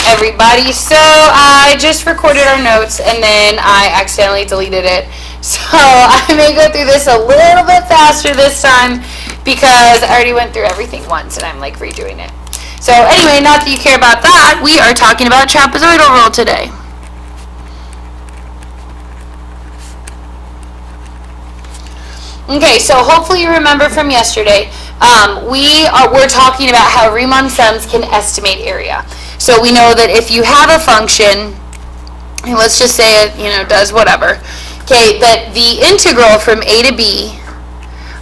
everybody. So I just recorded our notes and then I accidentally deleted it. So I may go through this a little bit faster this time because I already went through everything once and I'm like redoing it. So anyway, not that you care about that, we are talking about trapezoidal rule today. Okay, so hopefully you remember from yesterday, we're talking about how Riemann sums can estimate area. So we know that if you have a function, and let's just say it, does whatever, okay, that the integral from a to b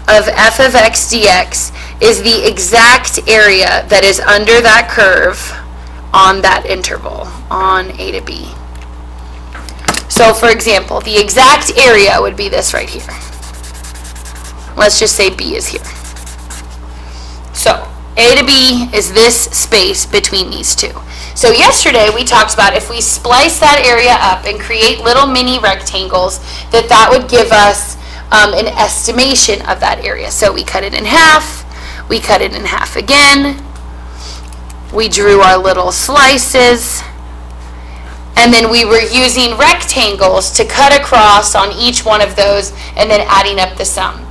of f of x dx is the exact area that is under that curve on that interval, on a to b. So for example, the exact area would be this right here. Let's just say B is here. So A to B is this space between these two. So yesterday we talked about if we splice that area up and create little mini rectangles, that would give us an estimation of that area. So we cut it in half, we cut it in half again, we drew our little slices, and then we were using rectangles to cut across on each one of those and then adding up the sum.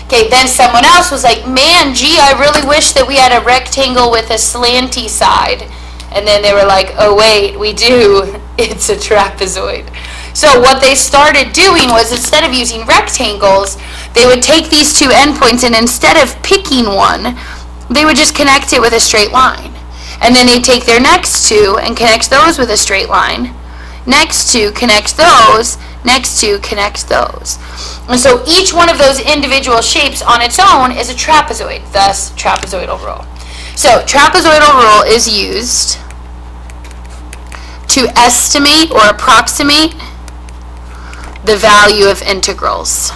Okay, then someone else was like, man, gee, I really wish that we had a rectangle with a slanty side. And then they were like, oh wait, we do. It's a trapezoid. So what they started doing was instead of using rectangles, they would take these two endpoints and instead of picking one, they would just connect it with a straight line. And then they'd take their next two and connect those with a straight line. Next two, connect those. Next two, connect those. And so each one of those individual shapes on its own is a trapezoid, thus trapezoidal rule. So trapezoidal rule is used to estimate or approximate the value of integrals.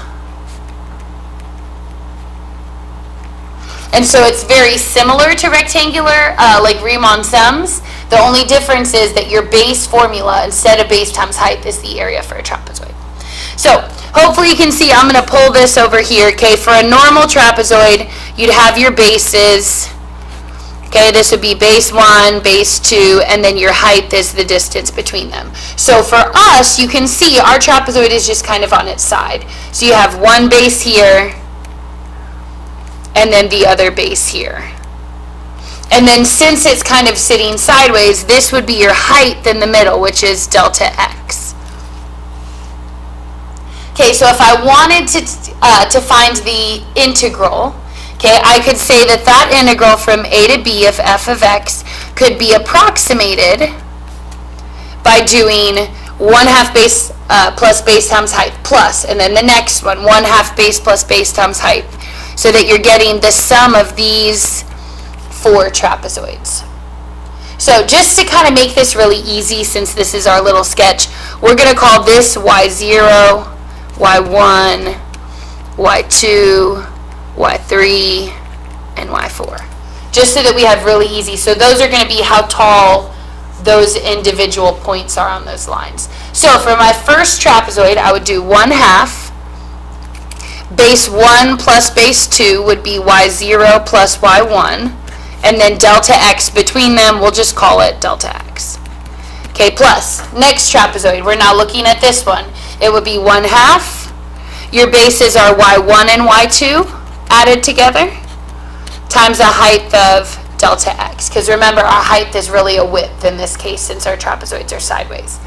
And so it's very similar to rectangular, like Riemann sums. The only difference is that your base formula, instead of base times height, is the area for a trapezoid. So hopefully you can see, I'm going to pull this over here. Okay, for a normal trapezoid, you'd have your bases. Okay, this would be base 1, base 2, and then your height is the distance between them. So for us, you can see our trapezoid is just kind of on its side. So you have one base here, and then the other base here. And then since it's kind of sitting sideways, this would be your height in the middle, which is delta x. Okay, so if I wanted to find the integral, okay, I could say that integral from a to b of f of x could be approximated by doing 1/2 base plus base times height plus, and then the next one, 1/2 base plus base times height, so that you're getting the sum of these 4 trapezoids. So just to kind of make this really easy, since this is our little sketch, we're going to call this y0, y1, y2, y3, and y4. Just so that we have really easy. So those are going to be how tall those individual points are on those lines. So for my first trapezoid, I would do 1/2. Base 1 plus base 2 would be y0 plus y1. And then delta x between them, we'll just call it delta x. Okay, plus, next trapezoid, we're now looking at this one. It would be 1/2. Your bases are y1 and y2 added together, times the height of delta x. Because remember, our height is really a width in this case, since our trapezoids are sideways.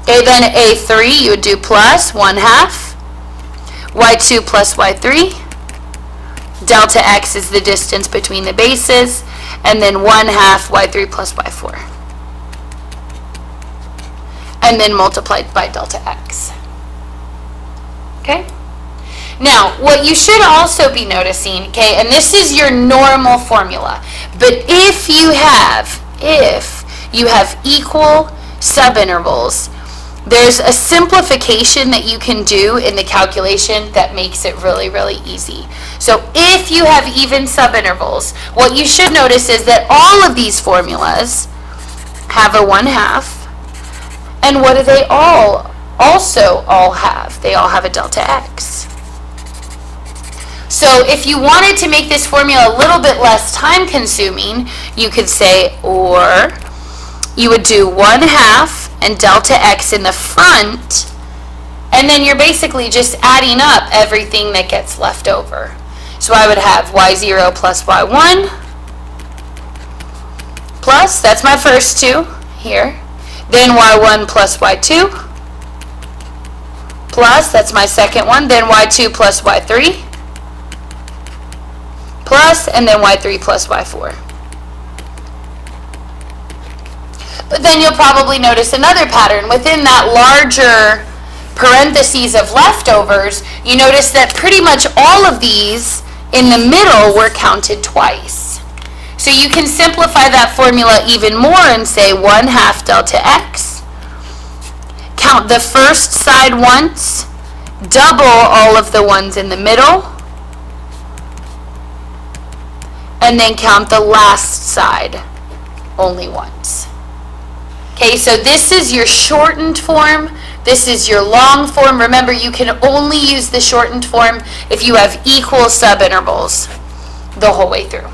Okay, then a3, you would do plus 1/2. y2 plus y3. Delta x is the distance between the bases, and then 1/2 y3 plus y4. And then multiplied by delta x. Okay? Now, what you should also be noticing, okay, and this is your normal formula, but if you have equal subintervals, there's a simplification that you can do in the calculation that makes it really, really easy. So if you have even subintervals, what you should notice is that all of these formulas have a 1/2. And what do they also all have? They all have a delta x. So if you wanted to make this formula a little bit less time consuming, you could say, or you would do 1/2 and delta x in the front, and then you're basically just adding up everything that gets left over. So I would have y0 plus y1 plus, that's my first two here, then y1 plus y2 plus, that's my second one, then y2 plus y3 plus, and then y3 plus y4. But then you'll probably notice another pattern. Within that larger parentheses of leftovers, you notice that pretty much all of these in the middle were counted twice. So you can simplify that formula even more and say 1/2 delta x, count the first side once, double all of the ones in the middle, and then count the last side only once. Okay, so this is your shortened form. This is your long form. Remember, you can only use the shortened form if you have equal subintervals the whole way through.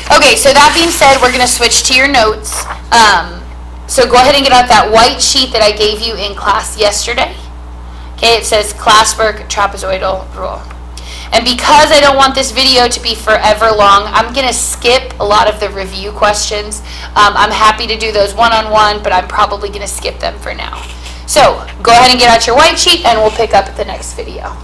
Okay, so that being said, we're going to switch to your notes. So go ahead and get out that white sheet that I gave you in class yesterday. Okay, it says classwork trapezoidal rule. And because I don't want this video to be forever long, I'm going to skip a lot of the review questions. I'm happy to do those one-on-one, but I'm probably going to skip them for now. So go ahead and get out your white sheet, and we'll pick up at the next video.